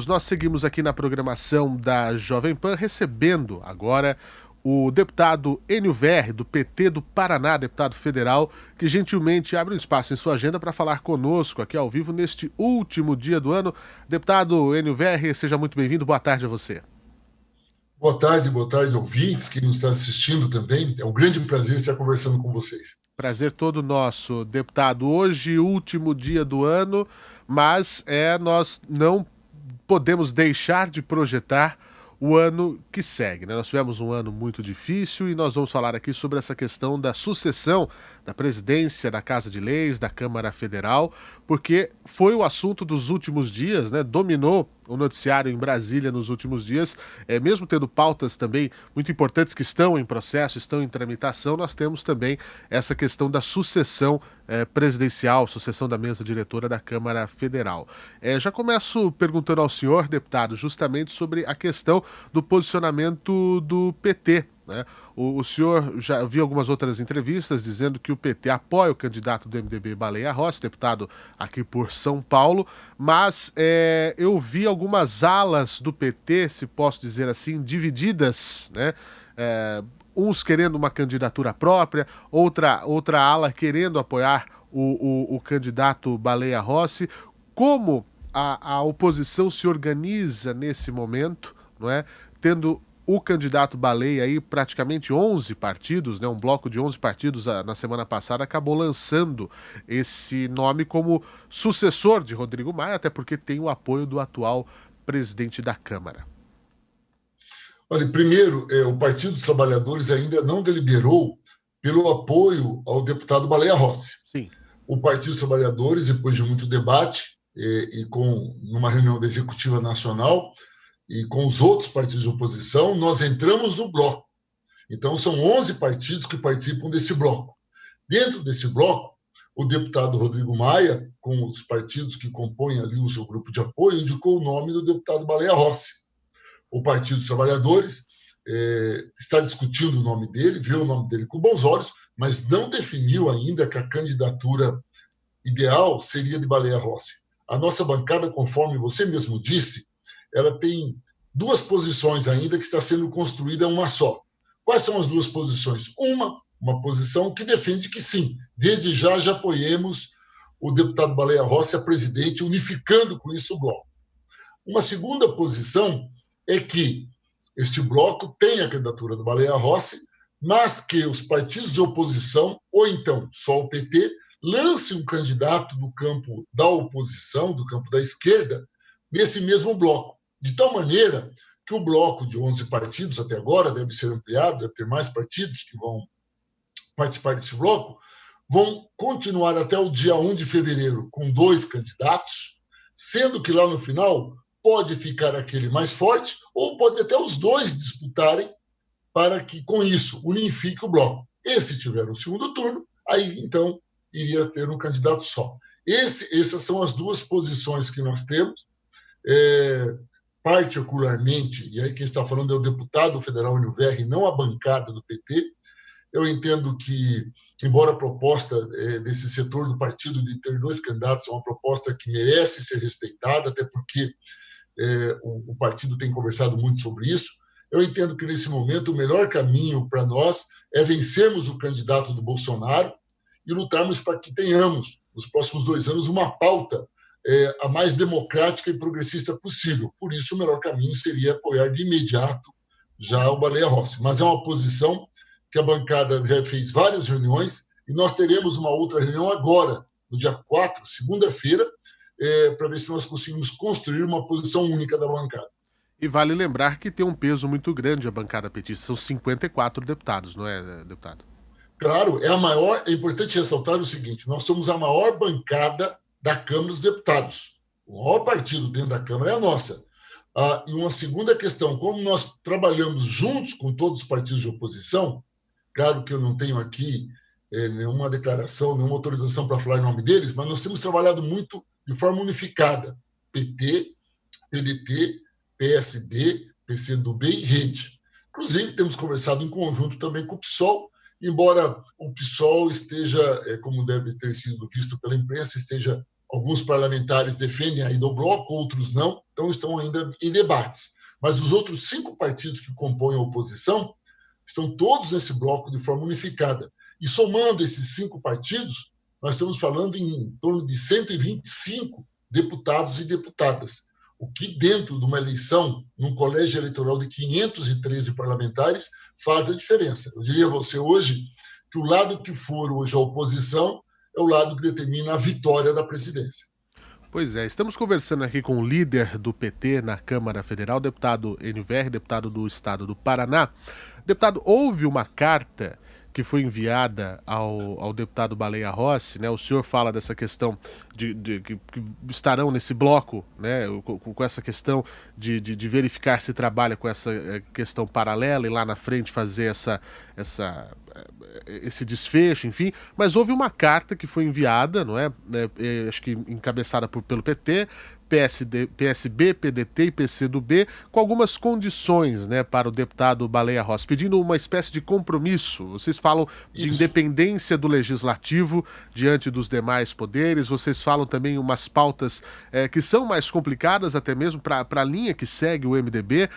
Nós seguimos aqui na programação da Jovem Pan, recebendo agora o deputado Enio Verri, do PT do Paraná, deputado federal, que gentilmente abre um espaço em sua agenda para falar conosco aqui ao vivo neste último dia do ano. Deputado Enio Verri, seja muito bem-vindo, boa tarde a você. Boa tarde, ouvintes que nos estão assistindo também. É um grande prazer estar conversando com vocês. Prazer todo nosso, deputado. Hoje, último dia do ano, mas nós não podemos deixar de projetar o ano que segue, né? Nós tivemos um ano muito difícil e nós vamos falar aqui sobre essa questão da sucessão da presidência da Casa de Leis, da Câmara Federal, porque foi o assunto dos últimos dias, né? Dominou o noticiário em Brasília nos últimos dias, mesmo tendo pautas também muito importantes que estão em processo, estão em tramitação, nós temos também essa questão da sucessão presidencial, sucessão da mesa diretora da Câmara Federal. Já começo perguntando ao senhor, deputado, justamente sobre a questão do posicionamento do PT, né? O senhor já viu algumas outras entrevistas dizendo que o PT apoia o candidato do MDB, Baleia Rossi, deputado aqui por São Paulo, mas eu vi algumas alas do PT, se posso dizer assim, divididas, né? Uns querendo uma candidatura própria, outra ala querendo apoiar o candidato Baleia Rossi. Como a oposição se organiza nesse momento, não é? Tendo o candidato Baleia aí praticamente 11 partidos, né? Um bloco de 11 partidos na semana passada acabou lançando esse nome como sucessor de Rodrigo Maia, até porque tem o apoio do atual presidente da Câmara. Olha, primeiro, o Partido dos Trabalhadores ainda não deliberou pelo apoio ao deputado Baleia Rossi. Sim. O Partido dos Trabalhadores, depois de muito debate, numa reunião da Executiva Nacional, e com os outros partidos de oposição, nós entramos no bloco. Então, são 11 partidos que participam desse bloco. Dentro desse bloco, o deputado Rodrigo Maia, com os partidos que compõem ali o seu grupo de apoio, indicou o nome do deputado Baleia Rossi. O Partido dos Trabalhadores está discutindo o nome dele, vê o nome dele com bons olhos, mas não definiu ainda que a candidatura ideal seria de Baleia Rossi. A nossa bancada, conforme você mesmo disse, ela tem duas posições ainda que está sendo construída uma só. Quais são as duas posições? Uma posição que defende que sim, desde já apoiemos o deputado Baleia Rossi a presidente, unificando com isso o bloco. Uma segunda posição é que este bloco tem a candidatura do Baleia Rossi, mas que os partidos de oposição, ou então só o PT, lance um candidato do campo da oposição, do campo da esquerda, nesse mesmo bloco. De tal maneira que o bloco de 11 partidos, até agora, deve ser ampliado, deve ter mais partidos que vão participar desse bloco, vão continuar até o dia 1 de fevereiro com 2 candidatos, sendo que lá no final pode ficar aquele mais forte ou pode até os 2 disputarem para que, com isso, unifique o bloco. E se tiver um segundo turno, aí, então, iria ter um candidato só. Essas são as duas posições que nós temos. Particularmente, e aí quem está falando é o deputado federal Enio Verri, não a bancada do PT, eu entendo que, embora a proposta desse setor do partido de ter 2 candidatos é uma proposta que merece ser respeitada, até porque o partido tem conversado muito sobre isso, eu entendo que, nesse momento, o melhor caminho para nós é vencermos o candidato do Bolsonaro e lutarmos para que tenhamos, nos próximos 2 anos, uma pauta a mais democrática e progressista possível. Por isso, o melhor caminho seria apoiar de imediato já o Baleia Rossi. Mas é uma posição que a bancada já fez várias reuniões e nós teremos uma outra reunião agora, no dia 4, segunda-feira, para ver se nós conseguimos construir uma posição única da bancada. E vale lembrar que tem um peso muito grande a bancada petista, são 54 deputados, não é, deputado? Claro, é importante ressaltar o seguinte, nós somos a maior bancada da Câmara dos Deputados. O maior partido dentro da Câmara é a nossa. E uma segunda questão, como nós trabalhamos juntos com todos os partidos de oposição, claro que eu não tenho aqui nenhuma declaração, nenhuma autorização para falar em nome deles, mas nós temos trabalhado muito de forma unificada. PT, PDT, PSB, PCdoB e Rede. Inclusive, temos conversado em conjunto também com o PSOL, embora o PSOL esteja, como deve ter sido visto pela imprensa, esteja Alguns parlamentares defendem a ida ao bloco, outros não, então estão ainda em debates. Mas os outros 5 partidos que compõem a oposição estão todos nesse bloco de forma unificada. E somando esses 5 partidos, nós estamos falando em torno de 125 deputados e deputadas, o que dentro de uma eleição, num colégio eleitoral de 513 parlamentares, faz a diferença. Eu diria a você hoje que o lado que for hoje a oposição é o lado que determina a vitória da presidência. Pois é, estamos conversando aqui com o líder do PT na Câmara Federal, deputado NVR, deputado do Estado do Paraná. Deputado, houve uma carta que foi enviada ao deputado Baleia Rossi, né? O senhor fala dessa questão que estarão nesse bloco, né? Com essa questão de verificar se trabalha com essa questão paralela e lá na frente fazer esse desfecho, enfim. Mas houve uma carta que foi enviada, não é? Acho que encabeçada pelo PT, PSB, PDT e PCdoB, com algumas condições, né, para o deputado Baleia Rossi, pedindo uma espécie de compromisso. Vocês falam de independência do legislativo diante dos demais poderes, vocês falam também umas pautas que são mais complicadas, até mesmo para a linha que segue o MDB,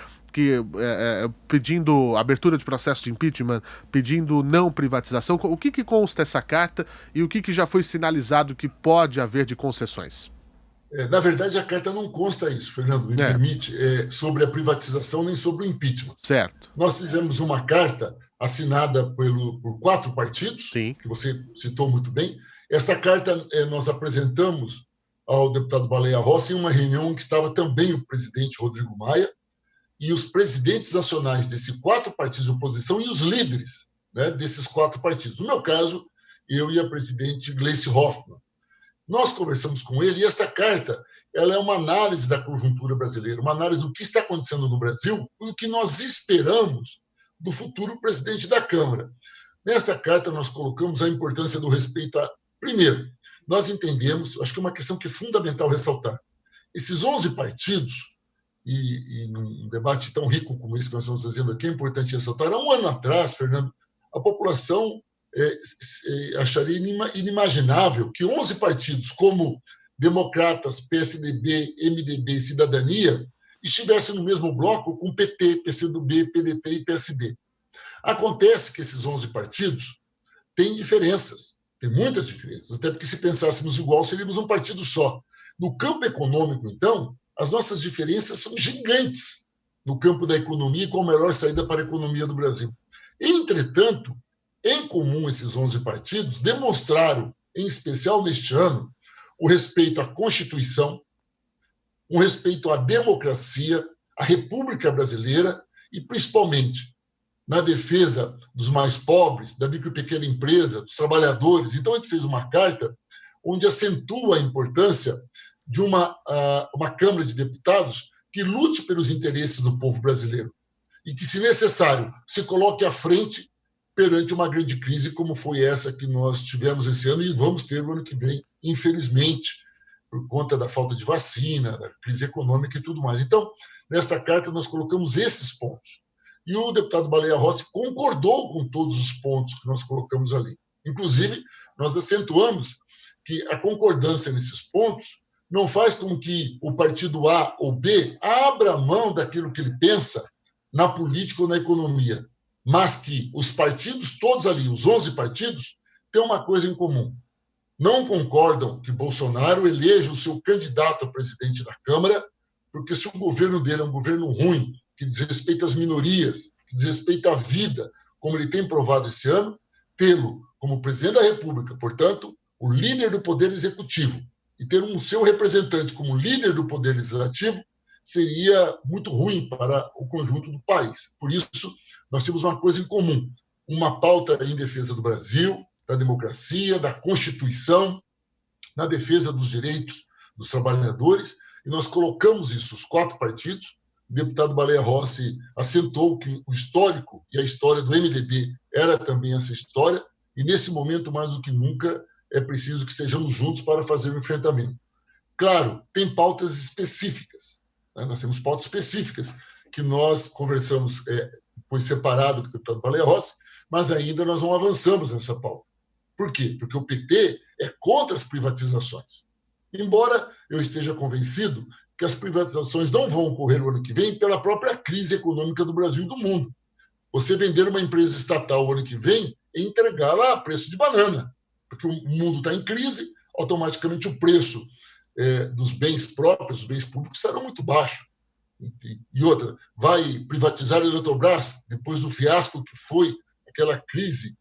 pedindo abertura de processo de impeachment, pedindo não privatização. O que consta essa carta e o que já foi sinalizado que pode haver de concessões? Na verdade, a carta não consta isso, Fernando, me permite, sobre a privatização nem sobre o impeachment. Certo. Nós fizemos uma carta assinada por 4 partidos, sim, que você citou muito bem. Esta carta nós apresentamos ao deputado Baleia Rossi em uma reunião em que estava também o presidente Rodrigo Maia e os presidentes nacionais desses 4 partidos de oposição e os líderes, né, desses 4 partidos. No meu caso, eu e a presidente Gleice Hoffmann. Nós conversamos com ele e essa carta ela é uma análise da conjuntura brasileira, uma análise do que está acontecendo no Brasil e do que nós esperamos do futuro presidente da Câmara. Nesta carta, nós colocamos a importância do respeito a... Primeiro, nós entendemos, acho que é uma questão que é fundamental ressaltar, esses 11 partidos, e num debate tão rico como esse que nós estamos fazendo aqui, é importante ressaltar, há um ano atrás, Fernando, a população acharia inimaginável que 11 partidos como Democratas, PSDB, MDB e Cidadania estivessem no mesmo bloco com PT, PCdoB, PDT e PSB. Acontece que esses 11 partidos têm diferenças, têm muitas diferenças, até porque se pensássemos igual, seríamos um partido só. No campo econômico, então, as nossas diferenças são gigantes no campo da economia e qual a melhor saída para a economia do Brasil. Entretanto, em comum, esses 11 partidos demonstraram, em especial neste ano, o respeito à Constituição, o respeito à democracia, à República Brasileira e, principalmente, na defesa dos mais pobres, da micro e pequena empresa, dos trabalhadores. Então, a gente fez uma carta onde acentua a importância de uma Câmara de Deputados que lute pelos interesses do povo brasileiro e que, se necessário, se coloque à frente perante uma grande crise como foi essa que nós tivemos esse ano e vamos ter no ano que vem, infelizmente, por conta da falta de vacina, da crise econômica e tudo mais. Então, nesta carta, nós colocamos esses pontos. E o deputado Baleia Rossi concordou com todos os pontos que nós colocamos ali. Inclusive, nós acentuamos que a concordância nesses pontos não faz com que o partido A ou B abra mão daquilo que ele pensa na política ou na economia, mas que os partidos todos ali, os 11 partidos, têm uma coisa em comum. Não concordam que Bolsonaro eleja o seu candidato a presidente da Câmara, porque se o governo dele é um governo ruim, que desrespeita as minorias, que desrespeita a vida, como ele tem provado esse ano, tê-lo como presidente da República, portanto, o líder do Poder Executivo, e ter um seu representante como líder do Poder Legislativo, seria muito ruim para o conjunto do país. Por isso, nós temos uma coisa em comum, uma pauta em defesa do Brasil, da democracia, da Constituição, na defesa dos direitos dos trabalhadores, e nós colocamos isso, os 4 partidos. O deputado Baleia Rossi assentou que o histórico e a história do MDB era também essa história, e nesse momento, mais do que nunca, é preciso que estejamos juntos para fazer o enfrentamento. Claro, tem pautas específicas, né? Nós temos pautas específicas que nós conversamos, foi separado do deputado Baleia Rossi, mas ainda nós não avançamos nessa pauta. Por quê? Porque o PT é contra as privatizações. Embora eu esteja convencido que as privatizações não vão ocorrer no ano que vem pela própria crise econômica do Brasil e do mundo. Você vender uma empresa estatal o ano que vem é entregá-la a preço de banana, porque o mundo está em crise, automaticamente o preço dos bens próprios, dos bens públicos, estarão muito baixo. E outra, vai privatizar a Eletrobras depois do fiasco que foi aquela crise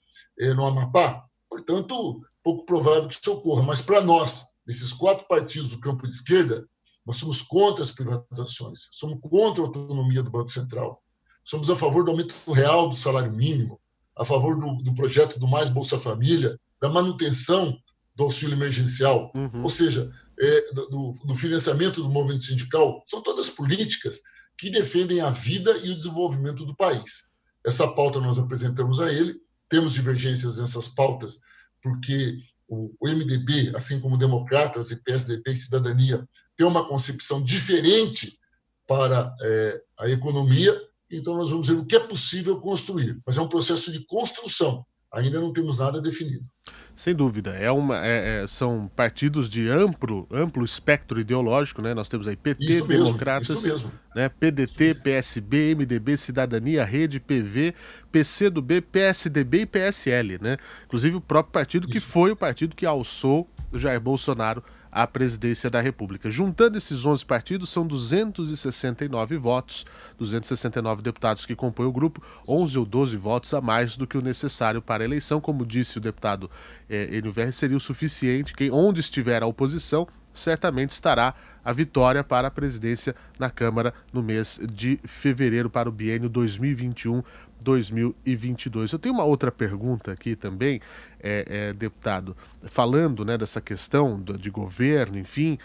no Amapá? Portanto, pouco provável que isso ocorra. Mas para nós, desses 4 partidos do campo de esquerda, nós somos contra as privatizações, somos contra a autonomia do Banco Central, somos a favor do aumento real do salário mínimo, a favor do projeto do Mais Bolsa Família, da manutenção do auxílio emergencial, ou seja, do financiamento do movimento sindical. São todas políticas que defendem a vida e o desenvolvimento do país. Essa pauta nós apresentamos a ele, temos divergências nessas pautas, porque o MDB, assim como Democratas e PSDB e Cidadania, tem uma concepção diferente para a economia, então nós vamos ver o que é possível construir, mas é um processo de construção, ainda não temos nada definido. Sem dúvida, são partidos de amplo espectro ideológico, né? Nós temos aí PT, Isso mesmo, Democratas, isso mesmo. né? PDT, PSB, MDB, Cidadania, Rede, PV, PCdoB, PSDB e PSL, né? Inclusive o próprio partido que foi o partido que alçou o Jair Bolsonaro à presidência da República. Juntando esses 11 partidos, são 269 votos, 269 deputados que compõem o grupo, 11 ou 12 votos a mais do que o necessário para a eleição. Como disse o deputado Enio Verri, seria o suficiente. Onde estiver a oposição, certamente estará a vitória para a presidência na Câmara no mês de fevereiro para o biênio 2021-2022. Eu tenho uma outra pergunta aqui também, deputado, falando, né, dessa questão de governo, enfim,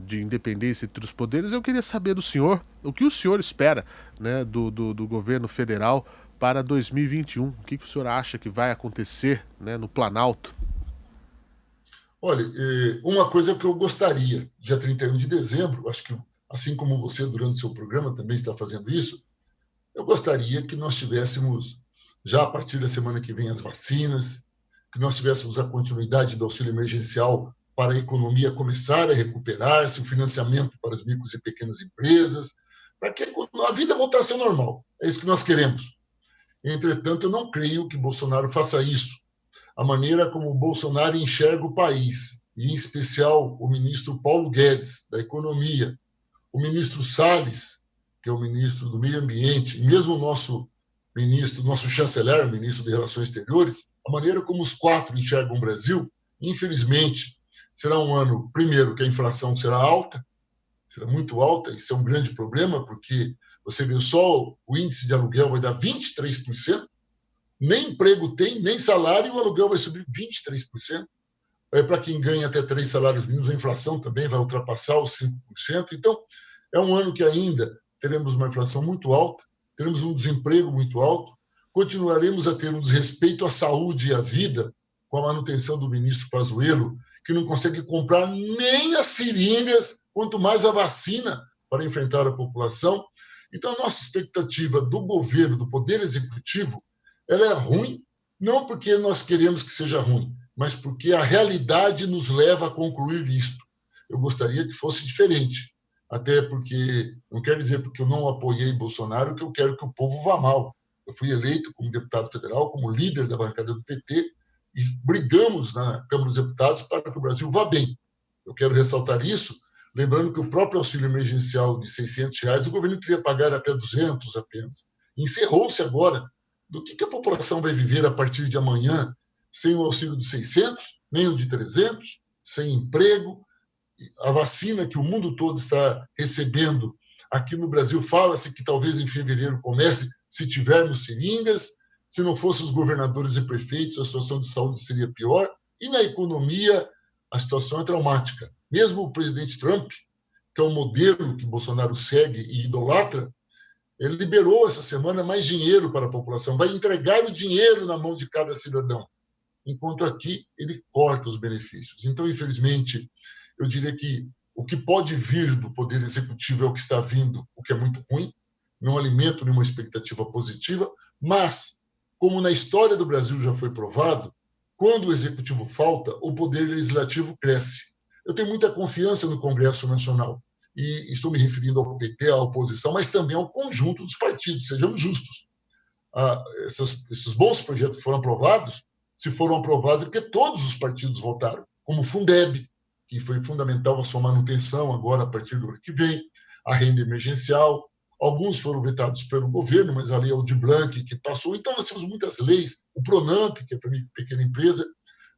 de independência entre os poderes. Eu queria saber do senhor, o que o senhor espera, né, do governo federal para 2021? O que o senhor acha que vai acontecer, né, no Planalto? Olha, uma coisa que eu gostaria, dia 31 de dezembro, acho que assim como você durante o seu programa também está fazendo isso, eu gostaria que nós tivéssemos, já a partir da semana que vem, as vacinas, que nós tivéssemos a continuidade do auxílio emergencial para a economia começar a recuperar-se, o financiamento para as micros e pequenas empresas, para que a vida voltasse ao normal. É isso que nós queremos. Entretanto, eu não creio que Bolsonaro faça isso. A maneira como o Bolsonaro enxerga o país, e em especial o ministro Paulo Guedes, da Economia, o ministro Salles, que é o ministro do Meio Ambiente, e mesmo o nosso ministro, nosso chanceler, o ministro de Relações Exteriores, a maneira como os 4 enxergam o Brasil, infelizmente, será um ano, primeiro, que a inflação será alta, será muito alta, isso é um grande problema, porque você vê só o índice de aluguel vai dar 23%, nem emprego tem, nem salário, e o aluguel vai subir 23%. Para quem ganha até 3 salários mínimos, a inflação também vai ultrapassar os 5%. Então, é um ano que ainda teremos uma inflação muito alta, teremos um desemprego muito alto, continuaremos a ter um desrespeito à saúde e à vida, com a manutenção do ministro Pazuello, que não consegue comprar nem as seringas, quanto mais a vacina para enfrentar a população. Então, a nossa expectativa do governo, do Poder Executivo, ela é ruim, não porque nós queremos que seja ruim, mas porque a realidade nos leva a concluir isto. Eu gostaria que fosse diferente, até porque, não quer dizer porque eu não apoiei Bolsonaro que eu quero que o povo vá mal. Eu fui eleito como deputado federal, como líder da bancada do PT, e brigamos na Câmara dos Deputados para que o Brasil vá bem. Eu quero ressaltar isso, lembrando que o próprio auxílio emergencial de R$600, o governo queria pagar até 200 apenas. Encerrou-se agora. Do que a população vai viver a partir de amanhã sem o auxílio de 600, nem o de 300, sem emprego? A vacina que o mundo todo está recebendo, aqui no Brasil fala-se que talvez em fevereiro comece, se tivermos seringas, se não fossem os governadores e prefeitos, a situação de saúde seria pior, e na economia a situação é traumática. Mesmo o presidente Trump, que é um modelo que Bolsonaro segue e idolatra, ele liberou essa semana mais dinheiro para a população, vai entregar o dinheiro na mão de cada cidadão, enquanto aqui ele corta os benefícios. Então, infelizmente, eu diria que o que pode vir do Poder Executivo é o que está vindo, o que é muito ruim, não alimenta nenhuma expectativa positiva, mas, como na história do Brasil já foi provado, quando o Executivo falta, o Poder Legislativo cresce. Eu tenho muita confiança no Congresso Nacional. E estou me referindo ao PT, à oposição, mas também ao conjunto dos partidos, sejamos justos. Esses bons projetos que foram aprovados, se foram aprovados, é porque todos os partidos votaram, como o Fundeb, que foi fundamental a sua manutenção agora a partir do ano que vem, a renda emergencial. Alguns foram vetados pelo governo, mas a lei Aldir Blanc, que passou. Então, nós temos muitas leis, o Pronamp, que é para mim pequena empresa,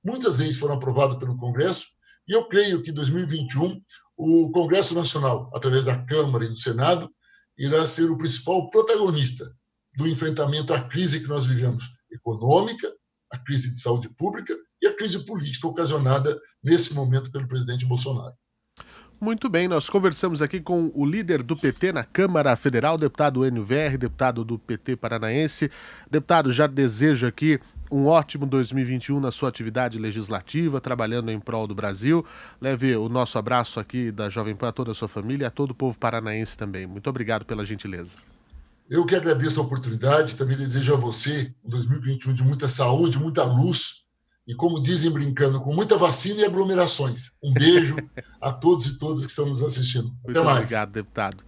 muitas leis foram aprovadas pelo Congresso, e eu creio que em 2021 o Congresso Nacional, através da Câmara e do Senado, irá ser o principal protagonista do enfrentamento à crise que nós vivemos, econômica, a crise de saúde pública e a crise política ocasionada nesse momento pelo presidente Bolsonaro. Muito bem, nós conversamos aqui com o líder do PT na Câmara Federal, deputado Enio Verri, deputado do PT paranaense. Deputado, já desejo aqui um ótimo 2021 na sua atividade legislativa, trabalhando em prol do Brasil. Leve o nosso abraço aqui da Jovem Pan a toda a sua família e a todo o povo paranaense também. Muito obrigado pela gentileza. Eu que agradeço a oportunidade, também desejo a você um 2021 de muita saúde, muita luz e, como dizem brincando, com muita vacina e aglomerações. Um beijo a todos e todas que estão nos assistindo. Até Muito mais. obrigado, deputado.